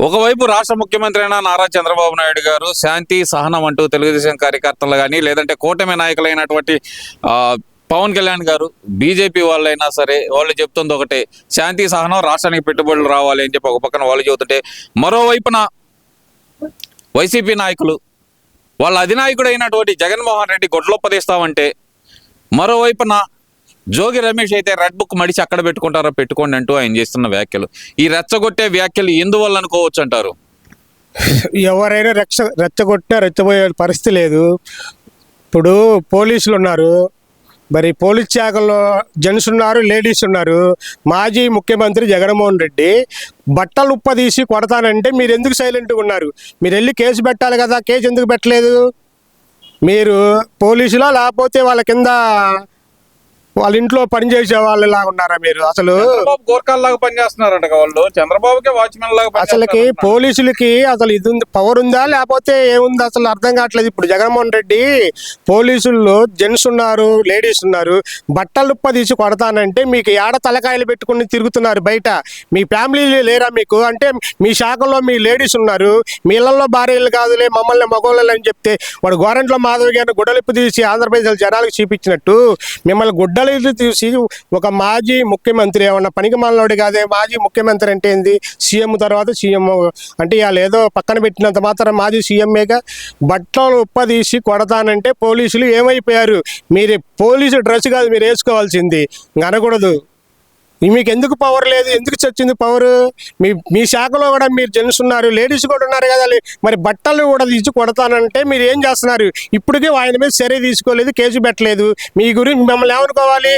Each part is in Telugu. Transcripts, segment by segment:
ఒకవైపు రాష్ట్ర ముఖ్యమంత్రి అయిన నారా చంద్రబాబు నాయుడు గారు శాంతి సహనం అంటూ తెలుగుదేశం కార్యకర్తలు కానీ లేదంటే కూటమి నాయకులైనటువంటి ఆ, పవన్ కళ్యాణ్ గారు బీజేపీ వాళ్ళైనా సరే వాళ్ళు చెప్తుంది ఒకటే, శాంతి సహనం రాష్ట్రానికి పెట్టుబడులు రావాలి అని చెప్పి ఒక పక్కన వాళ్ళు చెబుతుంటే, మరోవైపున వైసీపీ నాయకులు వాళ్ళ అధినాయకుడు అయినటువంటి జగన్మోహన్ రెడ్డి గొడ్లొప్పదీస్తామంటే, మరోవైపున జోగి రమేష్ అయితే రెడ్ బుక్ మడిచి అక్కడ పెట్టుకుంటారో పెట్టుకోండి అంటూ ఆయన చేస్తున్న వ్యాఖ్యలు, ఈ రెచ్చగొట్టే వ్యాఖ్యలు ఎందువల్ల అనుకోవచ్చు అంటారు? ఎవరైనా రెచ్చగొట్టినా రెచ్చబోయే పరిస్థితి లేదు. ఇప్పుడు పోలీసులు ఉన్నారు, మరి పోలీస్ శాఖలో జెంట్స్ ఉన్నారు, లేడీస్ ఉన్నారు. మాజీ ముఖ్యమంత్రి జగన్మోహన్ రెడ్డి బట్టలు ఉప్పదీసి కొడతానంటే మీరు ఎందుకు సైలెంట్గా ఉన్నారు? మీరు వెళ్ళి కేసు పెట్టాలి కదా, కేసు ఎందుకు పెట్టలేదు? మీరు పోలీసులా లేకపోతే వాళ్ళ కింద వాళ్ళ ఇంట్లో పనిచేసే వాళ్ళలాగా ఉన్నారా మీరు? అసలు గోర్ఖాల్లాగా పనిచేస్తున్నారంట వాళ్ళు, చంద్రబాబుకే వాచ్మెన్ లాగా. అసలుకి పోలీసులకి అసలు ఇది ఉంది, పవర్ ఉందా లేకపోతే ఏముంది అసలు అర్థం కావట్లేదు. ఇప్పుడు జగన్మోహన్ రెడ్డి పోలీసుల్లో జెంట్స్ ఉన్నారు, లేడీస్ ఉన్నారు, బట్టలు తీసి కొడతానంటే మీకు ఏడ తలకాయలు పెట్టుకుని తిరుగుతున్నారు బయట. మీ ఫ్యామిలీ లేరా మీకు? అంటే మీ శాఖలో మీ లేడీస్ ఉన్నారు, మీ ఇళ్లలో భార్యలు కాదులే మమ్మల్ని మగోళ్ళు అని చెప్తే వాడు గోరంట్ల మాధవి గారిని గుడ్డలిప్పు తీసి ఆంధ్రప్రదేశ్ జనాలకు చూపించినట్టు మిమ్మల్ని గుడ్డలు తీసి ఒక మాజీ ముఖ్యమంత్రి ఏమన్నా పనికి మాలనోడు కాదే. మాజీ ముఖ్యమంత్రి అంటే ఏంది? సీఎం తర్వాత సీఎం అంటే వాళ్ళు ఏదో పక్కన పెట్టినంత మాత్రం మాజీ సీఎంఏగా బట్టలు ఉప్పదీసి కొడతానంటే పోలీసులు ఏమైపోయారు? మీరు పోలీసు డ్రెస్ కాదు మీరు వేసుకోవాల్సింది, అనకూడదు. మీకు ఎందుకు పవర్ లేదు? ఎందుకు చచ్చింది పవర్? మీ శాఖలో కూడా మీరు జెంట్స్ ఉన్నారు, లేడీస్ కూడా ఉన్నారు కదా, మరి బట్టలు కూడా తీసి కొడతానంటే మీరు ఏం చేస్తున్నారు? ఇప్పటికీ ఆయన మీద చర్య తీసుకోలేదు, కేసు పెట్టలేదు. మీ గురించి మిమ్మల్ని ఏమనుకోవాలి?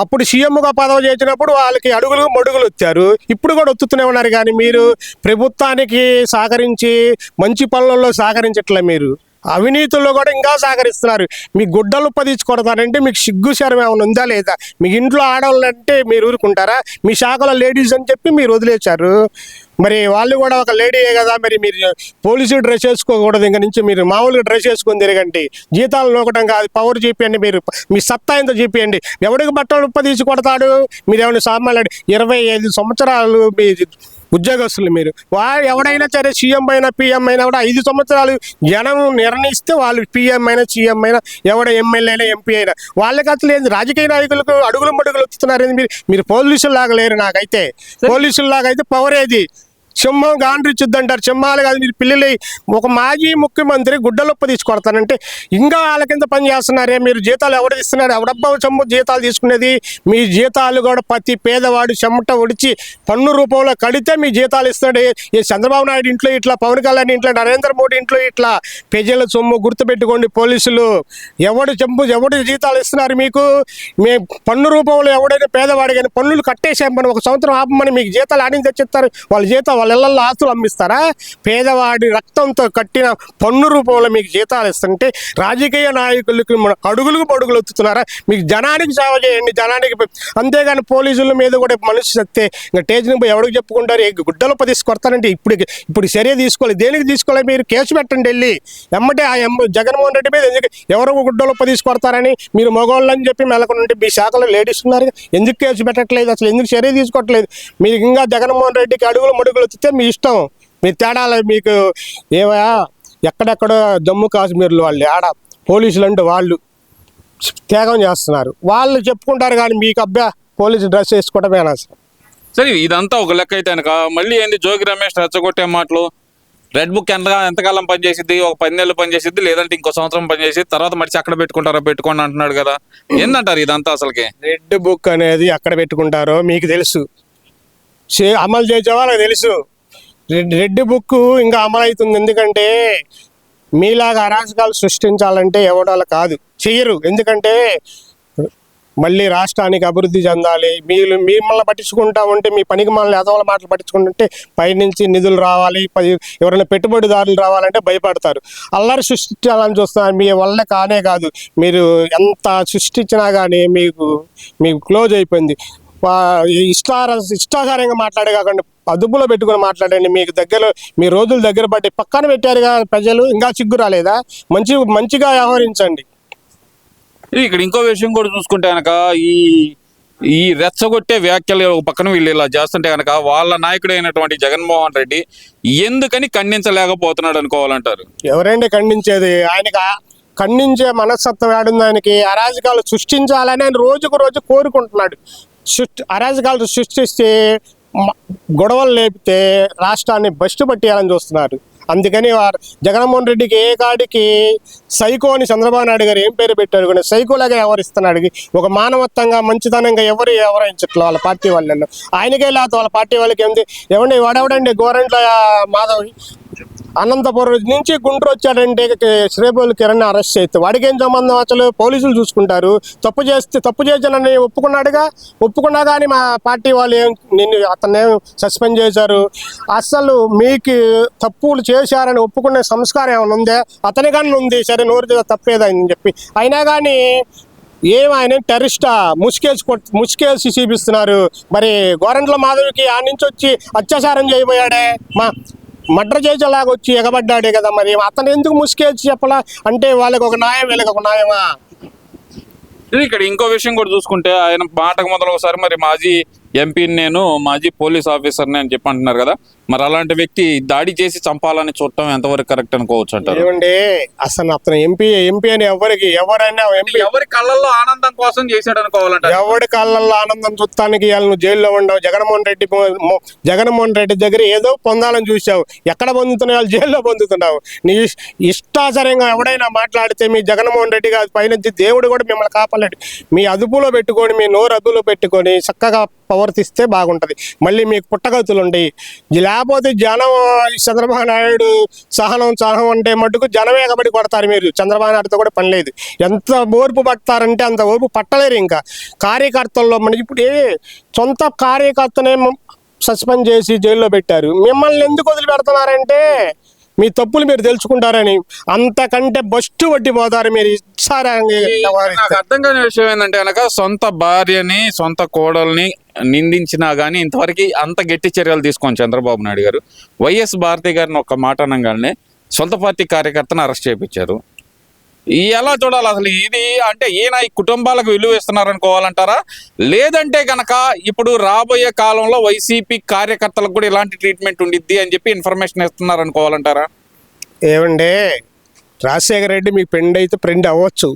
అప్పుడు సీఎంగా పదవి చేసినప్పుడు వాళ్ళకి అడుగులు మడుగులు వచ్చారు, ఇప్పుడు కూడా ఒత్తుతూనే ఉన్నారు. కానీ మీరు ప్రభుత్వానికి సహకరించి మంచి పనులలో సహకరించట్లే, మీరు అవినీతుల్లో కూడా ఇంకా సహకరిస్తున్నారు. మీ గుడ్డలు కొడతారంటే మీకు సిగ్గు శరం ఏమైనా ఉందా లేదా? మీ ఇంట్లో ఆడవాళ్ళంటే మీరు ఊరుకుంటారా? మీ శాఖలో లేడీస్ అని చెప్పి మీరు వదిలేశారు. మరి వాళ్ళు కూడా ఒక లేడీయే కదా, మరి మీరు పోలీసు డ్రెస్ వేసుకోకూడదు, ఇంక నుంచి మీరు మామూలుగా డ్రెస్ వేసుకొని తిరగండి. జీతాలు నోకటం కాదు, పవర్ చూపించండి, మీరు మీ సత్తా ఎంతో చూపించండి. ఎవరికి బట్టలు తీసి కొడతాడు? మీరు ఏమైనా సామాన్లు 25 సంవత్సరాలు మీ ఉద్యోగస్తులు మీరు. ఎవడైనా సరే సీఎం అయినా పిఎం అయినా కూడా 5 సంవత్సరాలు జనం నిర్ణయిస్తే వాళ్ళు పిఎం అయినా సీఎం అయినా ఎవడ ఎమ్మెల్యే అయినా ఎంపీ అయినా వాళ్ళకి అసలు ఏంది? రాజకీయ నాయకులకు అడుగులు మడుగులు వస్తున్నారు. మీరు పోలీసుల్లాగా లేరు. నాకైతే పోలీసుల్లాగా అయితే పవర్ ఏది? సింహం గాండ్రిచ్చుద్ది అంటారు, సింహాలు కాదు. మీరు పిల్లలు ఒక మాజీ ముఖ్యమంత్రి గుడ్డలొప్ప తీసుకొడతానంటే ఇంకా వాళ్ళ కింద పని చేస్తున్నారే. మీరు జీతాలు ఎవరు ఇస్తున్నారు? ఎవడబ్బా చెమ్ము జీతాలు తీసుకునేది? మీ జీతాలు కూడా ప్రతి పేదవాడు చెమట ఒడిచి పన్ను రూపంలో కడితే మీ జీతాలు ఇస్తున్నాడు. ఈ చంద్రబాబు నాయుడు ఇంట్లో ఇట్లా, పవన్ కళ్యాణ్ ఇంట్లో, నరేంద్ర మోడీ ఇంట్లో ఇట్లా ప్రజల సొమ్ము గుర్తుపెట్టుకోండి. పోలీసులు ఎవడు జీతాలు ఇస్తున్నారు మీకు? మీ పన్ను రూపంలో ఎవడైనా పేదవాడు కానీ పన్నులు కట్టేసామని 1 సంవత్సరం ఆపమని మీకు జీతాలు ఆడించి తెచ్చిస్తారు. వాళ్ళ జీతాలు వాళ్ళ ఇళ్లలో ఆస్తులు అమ్మిస్తారా? పేదవాడి రక్తంతో కట్టిన పన్ను రూపంలో మీకు జీతాలు ఇస్తుంటే రాజకీయ నాయకులకి అడుగులకు పడుగులు వస్తున్నారా? మీకు జనానికి సేవ చేయండి, జనానికి. అంతేగాని పోలీసుల మీద కూడా మనిషి సత్తే ఇంకా టేజీని పోయి ఎవరికి చెప్పుకుంటారు? గుడ్డలు తీసి కొడతానంటే ఇప్పుడు చర్య తీసుకోవాలి. దేనికి తీసుకోవాలి? మీరు కేసు పెట్టండి వెళ్ళి ఎమ్మటే. జగన్మోహన్ రెడ్డి మీద ఎవరో గుడ్డలు తీసి కొడతారని మీరు మగవాళ్ళు అని చెప్పి మెలకొంటే మీ శాఖలో లేడీస్ ఉన్నారు, ఎందుకు కేసు పెట్టట్లేదు? అసలు ఎందుకు చర్య తీసుకోవట్లేదు? మీకు ఇంకా జగన్మోహన్ రెడ్డికి అడుగులు మడుగులు వస్తే మీ ఇష్టం, మీ తేడాలు మీకు ఏవా. ఎక్కడెక్కడో జమ్మూ కాశ్మీర్లో వాళ్ళు పోలీసులు అంటే వాళ్ళు త్యాగం చేస్తున్నారు, వాళ్ళు చెప్పుకుంటారు. కానీ మీకు అబ్బా పోలీసు డ్రెస్ వేసుకోవటమేనా? సరే, ఇదంతా ఒక లెక్క అయితే కనుక మళ్ళీ ఏంది జోగి రమేష్ రెచ్చగొట్టే మాటలు? రెడ్ బుక్ ఎంతకాలం పనిచేసిద్ది? ఒక 10 నెలలు పనిచేసిద్ది, లేదంటే ఇంకో సంవత్సరం పనిచేసి తర్వాత మరిచి అక్కడ పెట్టుకుంటారో పెట్టుకోండి అంటున్నాడు కదా. ఏందంటారు ఇదంతా? అసలుకి రెడ్ బుక్ అనేది ఎక్కడ పెట్టుకుంటారో మీకు తెలుసు, అమలు చేసే వాళ్ళకి తెలుసు. రెడ్ బుక్ ఇంకా అమలు అవుతుంది. ఎందుకంటే మీలాగా అరాచకాలు సృష్టించాలంటే ఎవడాల కాదు, చెయ్యరు. ఎందుకంటే మళ్ళీ రాష్ట్రానికి అభివృద్ధి చెందాలి. మిమ్మల్ని పట్టించుకుంటా ఉంటే, మీ పనికి మనల్ని ఎదవల మాటలు పట్టించుకుంటుంటే పైనుంచి నిధులు రావాలి, ఎవరైనా పెట్టుబడిదారులు రావాలంటే భయపడతారు, అల్లరి సృష్టించాలని చూస్తున్నారు. మీ వల్ల కానే కాదు. మీరు ఎంత సృష్టించినా కానీ మీకు క్లోజ్ అయిపోయింది. ఇష్టాసారంగా మాట్లాడే కాకుండా అదుపులో పెట్టుకుని మాట్లాడండి. మీకు దగ్గర మీ రోజులు దగ్గర పట్టి పక్కన పెట్టారుగా ప్రజలు, ఇంకా సిగ్గు రాలేదా? మంచిగా వ్యవహరించండి. ఇక్కడ ఇంకో విషయం కూడా చూసుకుంటే కనుక ఈ ఈ రెచ్చగొట్టే వ్యాఖ్యలు ఒక పక్కన వీళ్ళు ఇలా చేస్తుంటే కనుక వాళ్ళ నాయకుడు అయినటువంటి జగన్మోహన్ రెడ్డి ఎందుకని ఖండించలేకపోతున్నాడు అనుకోవాలంటారు? ఎవరండి ఖండించేది? ఆయనకి ఖండించే మనస్తత్వం ఏడుంది ఆయనకి? అరాజకాలు సృష్టించాలని ఆయన రోజుకు రోజు కోరుకుంటున్నాడు. అరాజకాలు సృష్టిస్తే గొడవలు లేపితే రాష్ట్రాన్ని బస్టు పట్టేయాలని చూస్తున్నారు. అందుకని జగన్మోహన్ రెడ్డికి ఏ కాడికి సైకో అని చంద్రబాబు నాయుడు గారు ఏం పేరు పెట్టారు కానీ సైకోలాగా వ్యవహరిస్తున్నాడు. ఒక మానవత్వంగా మంచితనంగా ఎవరు వ్యవహరించట్లేదు వాళ్ళ పార్టీ వాళ్ళలో. ఆయనకే లేదు, వాళ్ళ పార్టీ వాళ్ళకి ఏంది? ఏమండి వాడెవడండి గోరంట్ల మాధవ్ అనంతపురం నుంచి గుంటూరు వచ్చాడంటే శ్రీబోలు కిరణ్ అరెస్ట్ చేస్తే వాడికి ఏం సంబంధం? అసలు పోలీసులు చూసుకుంటారు. తప్పు చేశానని ఒప్పుకున్నా కానీ మా పార్టీ వాళ్ళు అతన్ని సస్పెండ్ చేశారు. అసలు మీకు తప్పులు చేశారని ఒప్పుకునే సంస్కారం ఏమైనా ఉందే? అతనికన్నా ఉంది, సరే నోరు తప్పేదని చెప్పి. అయినా కానీ ఆయన టెర్రరిస్టా ముసుకేసి చూపిస్తున్నారు. మరి గోరంట్ల మాధవికి ఆ నుంచి వచ్చి అత్యాచారం చేయబోయాడే, మర్డర్ చేసేలాగా వచ్చి ఎగబడ్డాడే కదా. మరి అతను ఎందుకు ముసుకేసి చెప్పలా అంటే వాళ్ళకి ఒక న్యాయం వీళ్ళకి ఒక న్యాయమా? ఇక్కడ ఇంకో విషయం కూడా చూసుకుంటే ఆయన మాటకు మొదలు ఒకసారి మరి మాజీ ఎంపీని నేను మాజీ పోలీస్ ఆఫీసర్ని అని చెప్పి అంటున్నారు కదా. మరి అలాంటి వ్యక్తి దాడి చేసి చంపాలని చూడటం ఎంతవరకు కరెక్ట్ అనుకోవచ్చు అంటారు? ఏమండి అసలు అతను ఎంపీ అని ఎవరైనా ఎంపీ ఎవరి కళ్ళల్లో ఆనందం కోసం చేశాడు అనుకోవాలంట. ఎవరి కళ్ళల్లో ఆనందం చూస్తానికి నువ్వు జైల్లో ఉండవు. జగన్మోహన్ రెడ్డి దగ్గర ఏదో పొందాలని చూసావు. ఎక్కడ పొందుతున్నావు? వాళ్ళు జైల్లో పొందుతున్నావు. నీ ఇష్టాచారంగా ఎవడైనా మాట్లాడితే మీ జగన్మోహన్ రెడ్డి గారి పైన దేవుడు కూడా మిమ్మల్ని కాపాడలేడు. మీ అదుపులో పెట్టుకొని, మీ నోరు అదుపులో పెట్టుకొని చక్కగా ప్రవర్తిస్తే బాగుంటుంది. మళ్ళీ మీకు పుట్టగతులు ఉండయి. లేకపోతే జనం చంద్రబాబు నాయుడు సహనం అంటే మటుకు జనమే ఎగబడి కొడతారు. మీరు చంద్రబాబు నాయుడుతో కూడా పని లేదు. ఎంత ఓర్పు పడతారంటే అంత ఓర్పు పట్టలేరు. ఇంకా కార్యకర్తల్లో మనకి ఇప్పుడు సొంత కార్యకర్తనే సస్పెండ్ చేసి జైల్లో పెట్టారు. మిమ్మల్ని ఎందుకు వదిలిపెడుతున్నారంటే మీ తప్పులు మీరు తెలుసుకుంటారని. అంతకంటే బస్టు వడ్డిపోతారు మీరు. నాకు అర్థం కాని విషయం ఏంటంటే కనుక సొంత భార్యని సొంత కోడల్ని నిందించినా గానీ ఇంతవరకు అంత గట్టి చర్యలు తీసుకోండి చంద్రబాబు నాయుడు గారు. వైఎస్ భారతి గారిని ఒక్క మాట అనగానే సొంత పార్టీ కార్యకర్తను అరెస్ట్ చేయించారు. ఎలా చూడాలి అసలు ఇది? అంటే ఈయన ఈ కుటుంబాలకు విలువ ఇస్తున్నారు అనుకోవాలంటారా? లేదంటే గనక ఇప్పుడు రాబోయే కాలంలో వైసీపీ కార్యకర్తలకు కూడా ఇలాంటి ట్రీట్మెంట్ ఉండిద్ది అని చెప్పి ఇన్ఫర్మేషన్ ఇస్తున్నారు అనుకోవాలంటారా? ఏమండే రాజశేఖర రెడ్డి మీకు ఫ్రెండ్ అవ్వచ్చు.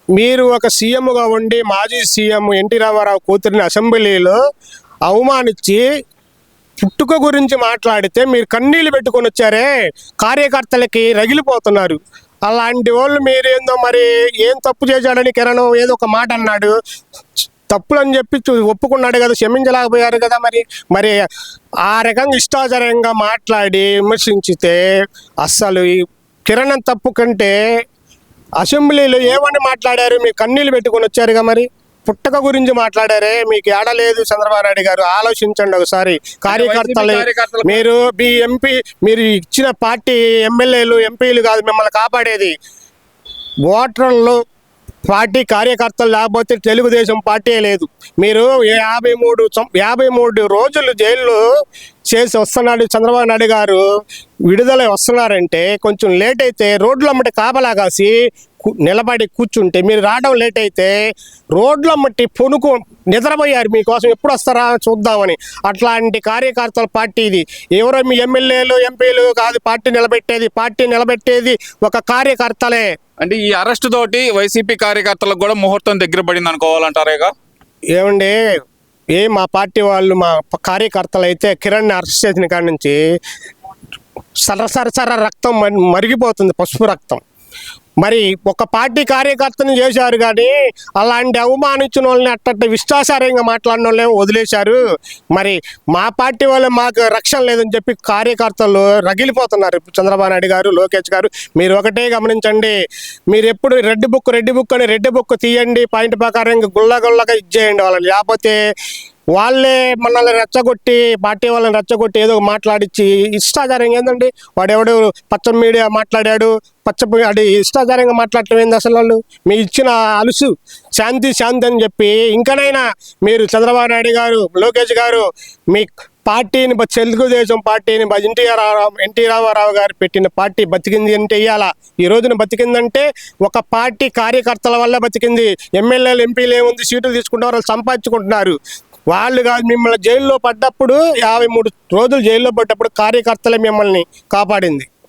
మీరు ఒక సీఎంగా ఉండి మాజీ సీఎం ఎన్టీ రామారావు కూతురిని అసెంబ్లీలో అవమానించి పుట్టుక గురించి మాట్లాడితే మీరు కన్నీళ్ళు పెట్టుకొని వచ్చారే, కార్యకర్తలకి రగిలిపోతున్నారు. అలాంటి వాళ్ళు మీరేందో మరి ఏం తప్పు చేశాడని కిరణ్ ఏదో ఒక మాట అన్నాడు. తప్పులు అని చెప్పి ఒప్పుకున్నాడు కదా, క్షమించలేకపోయారు కదా. మరి ఆ రకంగా ఇష్టాచారంగా మాట్లాడి విమర్శించితే అస్సలు ఈ కిరణ్ తప్పు కంటే అసెంబ్లీలో ఏమని మాట్లాడారు? మీరు కన్నీళ్ళు పెట్టుకొని వచ్చారుగా. మరి పుట్టక గురించి మాట్లాడారే, మీకు ఏడలేదు చంద్రబాబు నాయుడు గారు. ఆలోచించండి ఒకసారి. కార్యకర్తలు మీరు ఇచ్చిన పార్టీ ఎమ్మెల్యేలు ఎంపీలు కాదు మిమ్మల్ని కాపాడేది. ఓటర్లు పార్టీ కార్యకర్తలు లేకపోతే తెలుగుదేశం పార్టీ లేదు. మీరు 53 రోజులు జైల్లో చేసి వస్తున్నాడు చంద్రబాబు నాయుడు గారు. విడుదల వస్తున్నారంటే కొంచెం లేట్ అయితే రోడ్లమ్మటి కాపలా కాసి నిలబడి కూర్చుంటే, మీరు రావడం లేట్ అయితే రోడ్లమ్మటి పొనుకు నిద్రపోయారు. మీకోసం ఎప్పుడు వస్తారా చూద్దామని. అట్లాంటి కార్యకర్తల పార్టీ ఇది. ఎవరో మీ ఎమ్మెల్యేలు ఎంపీలు కాదు పార్టీ నిలబెట్టేది ఒక కార్యకర్తలే. అంటే ఈ అరెస్ట్ తోటి వైసీపీ కార్యకర్తలకు కూడా ముహూర్తం దగ్గర పడింది అనుకోవాలంటారేగా? ఏమండి మా పార్టీ వాళ్ళు మా కార్యకర్తలు అయితే కిరణ్ అరెస్ట్ చేసిన కాడి నుంచి సర రక్తం మరిగిపోతుంది, పసుపు రక్తం. మరి ఒక పార్టీ కార్యకర్తను చేశారు కానీ అలాంటి అవమానించిన వాళ్ళని అట్ట విశ్వాసారంగా మాట్లాడిన వాళ్ళని వదిలేశారు. మరి మా పార్టీ వాళ్ళు మాకు రక్షణ లేదని చెప్పి కార్యకర్తలు రగిలిపోతున్నారు. చంద్రబాబు నాయుడు గారు, లోకేష్ గారు మీరు ఒకటే గమనించండి. మీరు ఎప్పుడు రెడ్ బుక్ తీయండి, పాయింట్ ప్రకారంగా గుల్లగా ఇచ్చేయండి వాళ్ళని. లేకపోతే వాళ్ళే మనల్ని రెచ్చగొట్టి పార్టీ వాళ్ళని రెచ్చగొట్టి ఏదో మాట్లాడించి ఇష్టాచారంగా ఏందండి వాడెవడు పచ్చ మీడియా మాట్లాడాడు, అది ఇష్టాచారంగా మాట్లాడటం ఏంది? అసలు వాళ్ళు మీ ఇచ్చిన అలుసు శాంతి అని చెప్పి ఇంకనైనా మీరు చంద్రబాబు నాయుడు గారు, లోకేష్ గారు మీ పార్టీని తెలుగుదేశం పార్టీని ఎన్టీ రామారావు గారు పెట్టిన పార్టీ బతికింది అంటే ఇవాళ ఈ రోజున బతికిందంటే ఒక పార్టీ కార్యకర్తల వల్ల బతికింది. ఎమ్మెల్యేలు ఎంపీలు ఏముంది, సీట్లు తీసుకుంటారు, వాళ్ళు సంపాదించుకుంటున్నారు. వాళ్ళు కాదు, మిమ్మల్ని జైల్లో పడ్డప్పుడు 53 రోజులు జైల్లో పడ్డప్పుడు కార్యకర్తలే మిమ్మల్ని కాపాడింది.